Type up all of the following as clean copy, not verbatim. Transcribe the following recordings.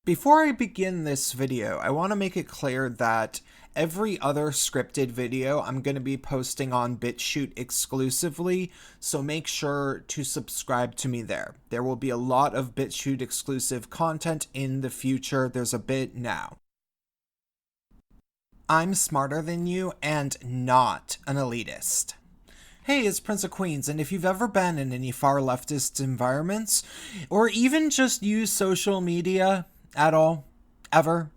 Before I begin this video, I want to make it clear that every other scripted video I'm going to be posting on BitChute exclusively, so make sure to subscribe to me there. There will be a lot of BitChute exclusive content in the future. There's a bit now. I'm smarter than you and not an elitist. Hey, it's Prince of Queens, and if you've ever been in any far leftist environments, or even just used social media at all, ever,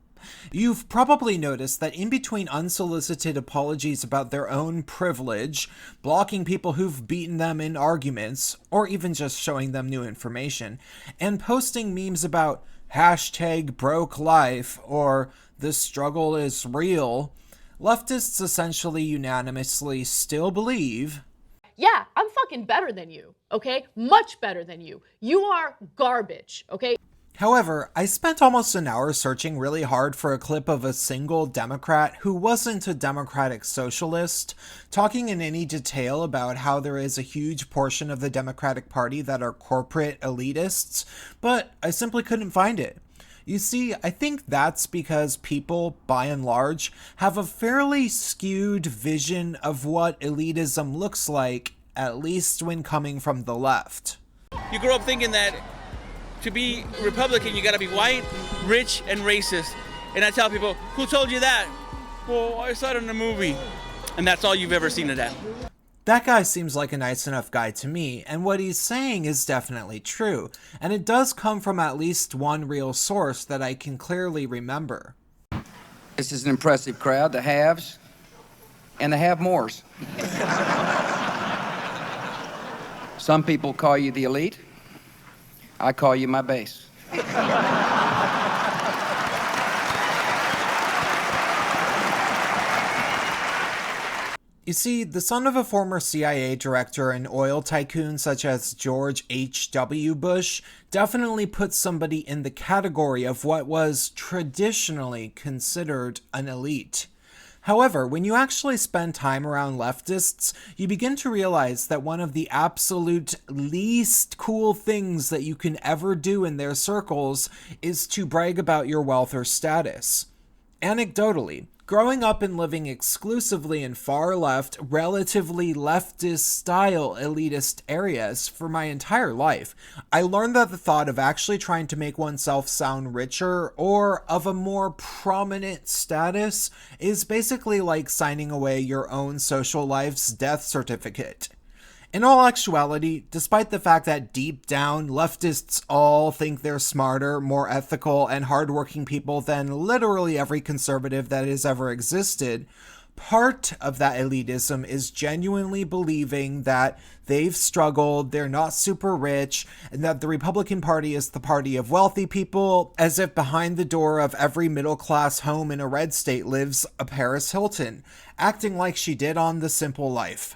you've probably noticed that in between unsolicited apologies about their own privilege, blocking people who've beaten them in arguments, or even just showing them new information, and posting memes about #BrokeLife or the struggle is real, leftists essentially unanimously still believe, yeah, I'm fucking better than you, okay? Much better than you. You are garbage, okay? However, I spent almost an hour searching really hard for a clip of a single Democrat who wasn't a democratic socialist, talking in any detail about how there is a huge portion of the Democratic Party that are corporate elitists, but I simply couldn't find it. You see, I think that's because people, by and large, have a fairly skewed vision of what elitism looks like, at least when coming from the left. You grow up thinking that to be Republican, you gotta be white, rich, and racist. And I tell people, who told you that? Well, I saw it in a movie. And that's all you've ever seen of that. That guy seems like a nice enough guy to me, and what he's saying is definitely true, and it does come from at least one real source that I can clearly remember. This is an impressive crowd, the haves and the have-mores. Some people call you the elite. I call you my base. You see, the son of a former CIA director and oil tycoon such as George H.W. Bush definitely puts somebody in the category of what was traditionally considered an elite. However, when you actually spend time around leftists, you begin to realize that one of the absolute least cool things that you can ever do in their circles is to brag about your wealth or status. Anecdotally, growing up and living exclusively in far-left, relatively leftist-style elitist areas for my entire life, I learned that the thought of actually trying to make oneself sound richer or of a more prominent status is basically like signing away your own social life's death certificate. In all actuality, despite the fact that deep down, leftists all think they're smarter, more ethical, and hardworking people than literally every conservative that has ever existed, part of that elitism is genuinely believing that they've struggled, they're not super rich, and that the Republican Party is the party of wealthy people, as if behind the door of every middle-class home in a red state lives a Paris Hilton, acting like she did on The Simple Life.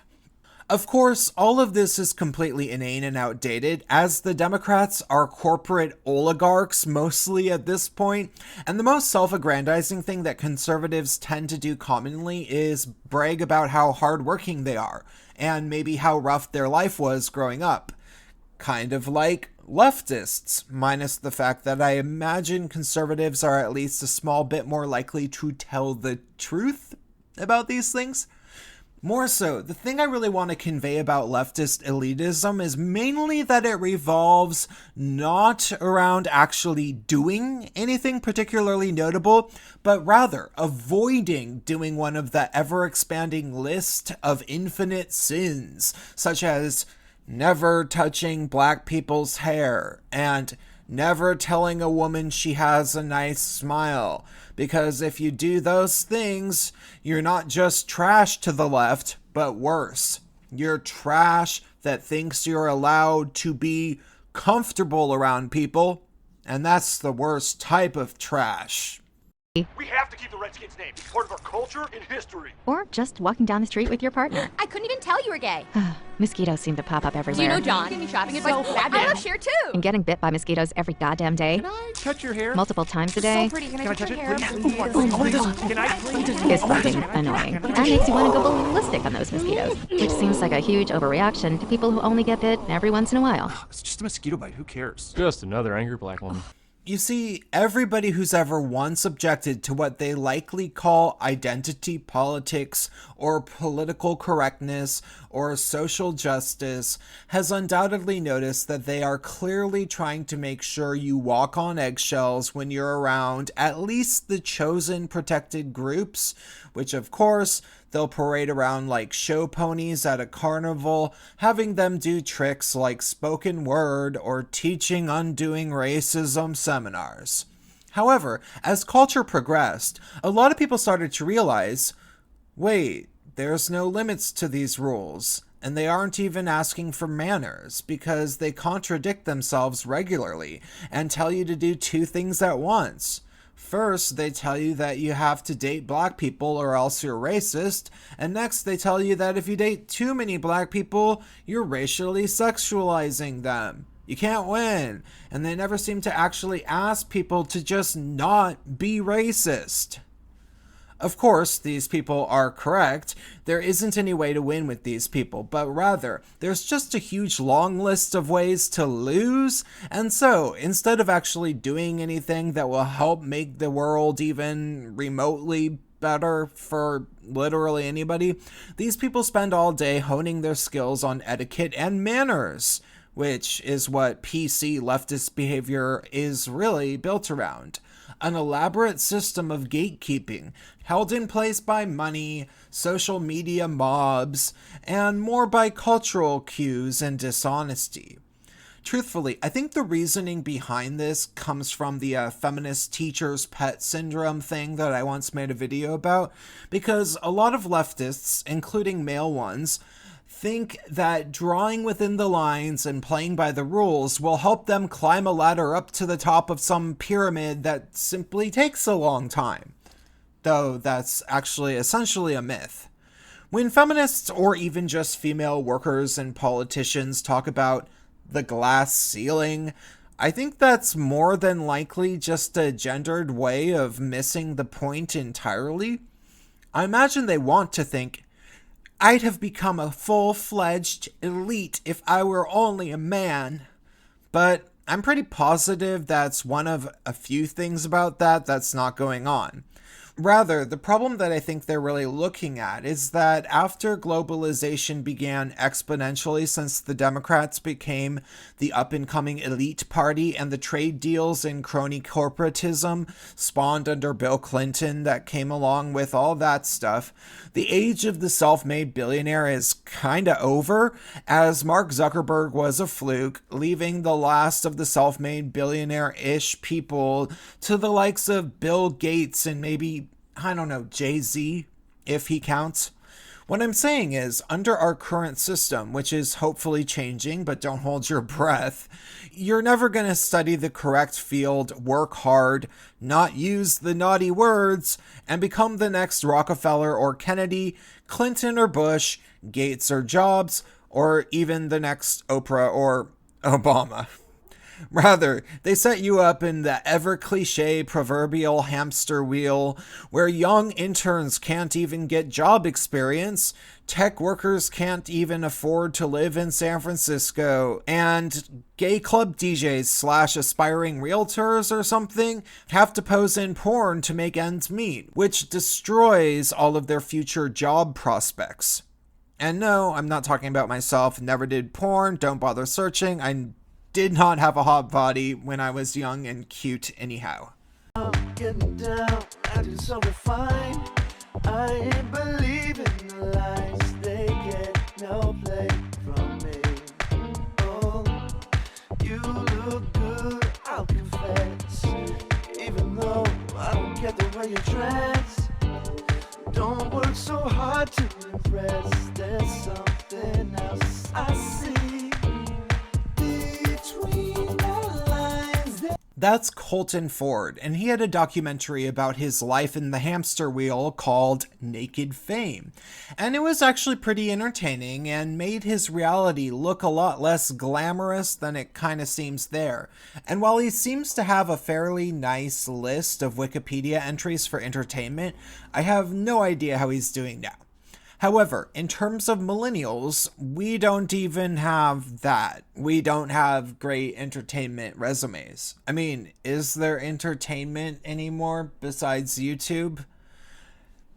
Of course, all of this is completely inane and outdated, as the Democrats are corporate oligarchs mostly at this point, and the most self-aggrandizing thing that conservatives tend to do commonly is brag about how hardworking they are, and maybe how rough their life was growing up. Kind of like leftists, minus the fact that I imagine conservatives are at least a small bit more likely to tell the truth about these things. More so, the thing I really want to convey about leftist elitism is mainly that it revolves not around actually doing anything particularly notable, but rather avoiding doing one of the ever-expanding list of infinite sins, such as never touching black people's hair, and never telling a woman she has a nice smile, because if you do those things, you're not just trash to the left, but worse. You're trash that thinks you're allowed to be comfortable around people, and that's the worst type of trash. We have to keep the Redskins name. It's part of our culture and history. Or just walking down the street with your partner. I couldn't even tell you were gay. Mosquitoes seem to pop up everywhere. Do you know John? Give me shopping advice. I love Cher too. And getting bit by mosquitoes every goddamn day. Can I touch your hair? Multiple times a day. So pretty. Can I touch it, your hair? please? Can I please? Is fucking annoying. That makes you want to go ballistic on those mosquitoes, which seems like a huge overreaction to people who only get bit every once in a while. It's just a mosquito bite. Who cares? Just another angry black woman. You see, everybody who's ever once objected to what they likely call identity politics or political correctness or social justice has undoubtedly noticed that they are clearly trying to make sure you walk on eggshells when you're around at least the chosen protected groups, which of course they'll parade around like show ponies at a carnival, having them do tricks like spoken word or teaching undoing racism seminars. However, as culture progressed, a lot of people started to realize, wait, there's no limits to these rules, and they aren't even asking for manners because they contradict themselves regularly and tell you to do two things at once. First, they tell you that you have to date black people or else you're racist, and next they tell you that if you date too many black people, you're racially sexualizing them. You can't win, and they never seem to actually ask people to just not be racist. Of course, these people are correct. There isn't any way to win with these people, but rather, there's just a huge long list of ways to lose. And so, instead of actually doing anything that will help make the world even remotely better for literally anybody, these people spend all day honing their skills on etiquette and manners, which is what PC leftist behavior is really built around. An elaborate system of gatekeeping held in place by money, social media mobs, and more by cultural cues and dishonesty. Truthfully, I think the reasoning behind this comes from the feminist teacher's pet syndrome thing that I once made a video about, because a lot of leftists, including male ones, think that drawing within the lines and playing by the rules will help them climb a ladder up to the top of some pyramid that simply takes a long time. Though that's actually essentially a myth. When feminists or even just female workers and politicians talk about the glass ceiling, I think that's more than likely just a gendered way of missing the point entirely. I imagine they want to think, I'd have become a full-fledged elite if I were only a man. But I'm pretty positive that's one of a few things about that that's not going on. Rather, the problem that I think they're really looking at is that after globalization began exponentially since the Democrats became the up-and-coming elite party and the trade deals and crony corporatism spawned under Bill Clinton that came along with all that stuff, the age of the self-made billionaire is kinda over, as Mark Zuckerberg was a fluke, leaving the last of the self-made billionaire-ish people to the likes of Bill Gates and maybe, I don't know, Jay-Z, if he counts. What I'm saying is, under our current system, which is hopefully changing, but don't hold your breath, you're never going to study the correct field, work hard, not use the naughty words, and become the next Rockefeller or Kennedy, Clinton or Bush, Gates or Jobs, or even the next Oprah or Obama. Rather, they set you up in the ever-cliche proverbial hamster wheel where young interns can't even get job experience, tech workers can't even afford to live in San Francisco, and gay club DJs / aspiring realtors or something have to pose in porn to make ends meet, which destroys all of their future job prospects. And no, I'm not talking about myself, never did porn, don't bother searching, I did not have a hot body when I was young and cute anyhow. I'm getting down, acting so refined. I ain't believing the lies, they get no play from me. Oh, you look good, I'll confess. Even though I don't get the way you dress, don't work so hard to impress. There's something else I see. That's Colton Ford, and he had a documentary about his life in the hamster wheel called Naked Fame. And it was actually pretty entertaining and made his reality look a lot less glamorous than it kind of seems there. And while he seems to have a fairly nice list of Wikipedia entries for entertainment, I have no idea how he's doing now. However, in terms of millennials, we don't even have that. We don't have great entertainment resumes. I mean, is there entertainment anymore besides YouTube?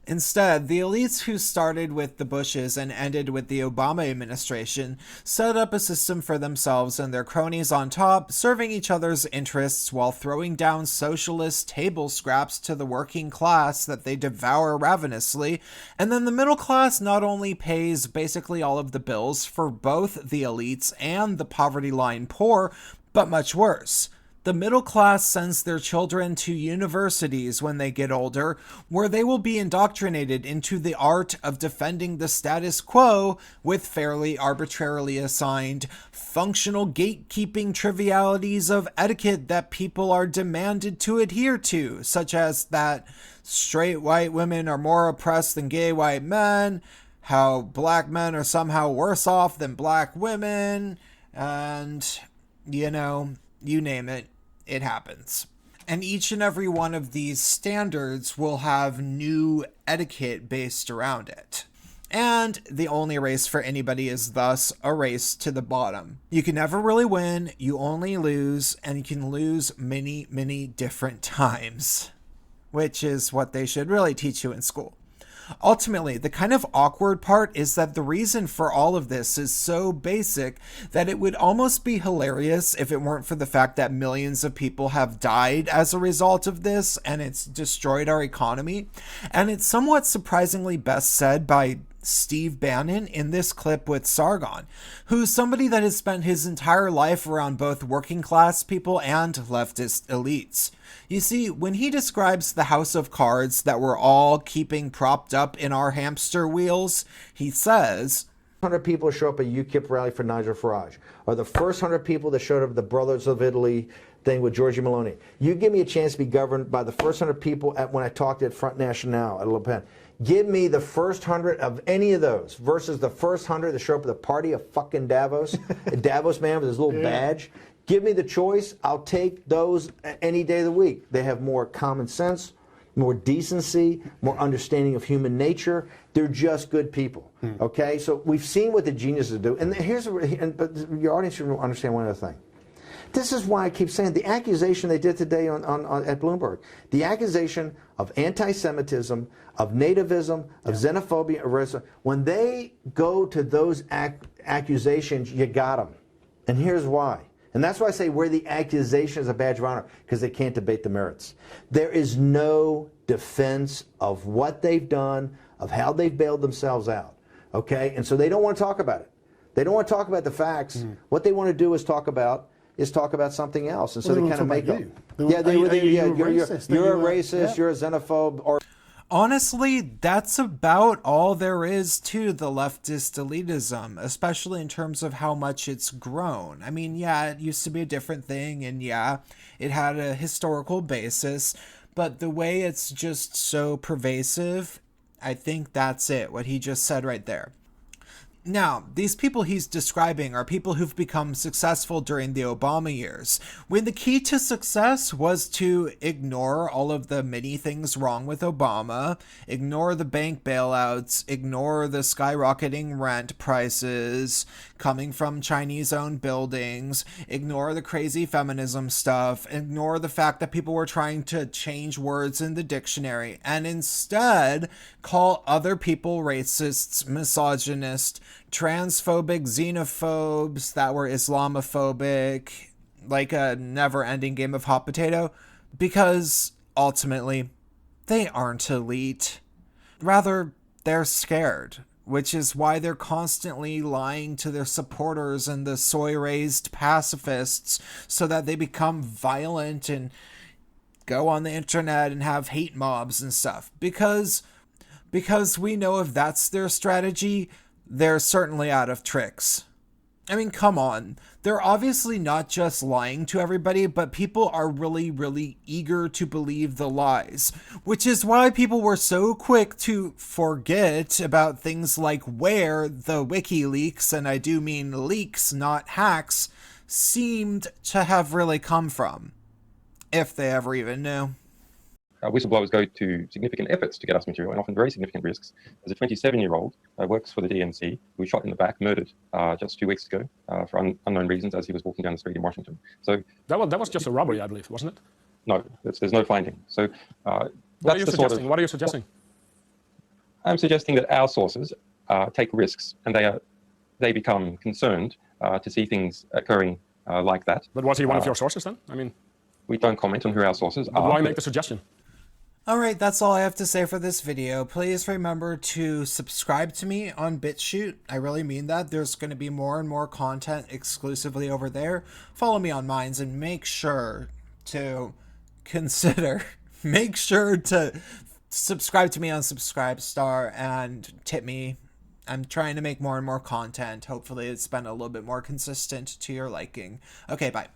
Instead, the elites who started with the Bushes and ended with the Obama administration set up a system for themselves and their cronies on top, serving each other's interests while throwing down socialist table scraps to the working class that they devour ravenously, and then the middle class not only pays basically all of the bills for both the elites and the poverty line poor, but much worse. The middle class sends their children to universities when they get older, where they will be indoctrinated into the art of defending the status quo with fairly arbitrarily assigned functional gatekeeping trivialities of etiquette that people are demanded to adhere to, such as that straight white women are more oppressed than gay white men, how black men are somehow worse off than black women, and, you name it. It happens. And each and every one of these standards will have new etiquette based around it. And the only race for anybody is thus a race to the bottom. You can never really win, you only lose, and you can lose many, many different times. Which is what they should really teach you in school. Ultimately, the kind of awkward part is that the reason for all of this is so basic that it would almost be hilarious if it weren't for the fact that millions of people have died as a result of this and it's destroyed our economy. And it's somewhat surprisingly best said by Steve Bannon in this clip with Sargon, who's somebody that has spent his entire life around both working class people and leftist elites. You see, when he describes the house of cards that we're all keeping propped up in our hamster wheels, he says, 100 people show up at UKIP rally for Nigel Farage, or the first 100 people that showed up at the Brothers of Italy thing with Giorgia Meloni. You give me a chance to be governed by the first 100 people when I talked at Front National at Le Pen. Give me the first 100 of any of those versus the first 100 that show up at the party of fucking Davos, a Davos man with his little badge. Give me the choice. I'll take those any day of the week. They have more common sense, more decency, more understanding of human nature. They're just good people. Okay? So we've seen what the geniuses do. And but your audience should understand one other thing. This is why I keep saying the accusation they did today at Bloomberg, the accusation of anti-Semitism, of nativism, of xenophobia, of racism, when they go to those accusations, you got them. And here's why. And that's why I say wear the accusation as a badge of honor, because they can't debate the merits. There is no defense of what they've done, of how they've bailed themselves out. Okay? And so they don't want to talk about it. They don't want to talk about the facts. What they want to do is talk about something else. And so they kind of make up. You're a racist, you're a xenophobe, or honestly, that's about all there is to the leftist elitism, especially in terms of how much it's grown. I mean, yeah, it used to be a different thing, and yeah, it had a historical basis, but the way it's just so pervasive, I think that's it, what he just said right there. Now, these people he's describing are people who've become successful during the Obama years, when the key to success was to ignore all of the many things wrong with Obama, ignore the bank bailouts, ignore the skyrocketing rent prices coming from Chinese-owned buildings, ignore the crazy feminism stuff, ignore the fact that people were trying to change words in the dictionary, and instead call other people racists, misogynist, transphobic, xenophobes that were Islamophobic, like a never-ending game of hot potato, because ultimately they aren't elite. Rather, they're scared, which is why they're constantly lying to their supporters and the soy-raised pacifists so that they become violent and go on the internet and have hate mobs and stuff. Because we know if that's their strategy, they're certainly out of tricks. I mean, come on. They're obviously not just lying to everybody, but people are really, really eager to believe the lies, which is why people were so quick to forget about things like where the WikiLeaks, and I do mean leaks, not hacks, seemed to have really come from, if they ever even knew. whistleblowers go to significant efforts to get us material and often very significant risks. There's a 27-year-old works for the DNC who was shot in the back, murdered just 2 weeks ago for unknown reasons as he was walking down the street in Washington. So that was just a robbery, I believe, wasn't it? No, there's no finding. So what are you suggesting? What are you suggesting? I'm suggesting that our sources take risks and they become concerned to see things occurring like that. But was he one of your sources then? I mean, we don't comment on who our sources are. Why make the suggestion? Alright, that's all I have to say for this video. Please remember to subscribe to me on BitChute. I really mean that. There's going to be more and more content exclusively over there. Follow me on Minds and make sure to subscribe to me on Subscribestar and tip me. I'm trying to make more and more content. Hopefully it's been a little bit more consistent to your liking. Okay, bye.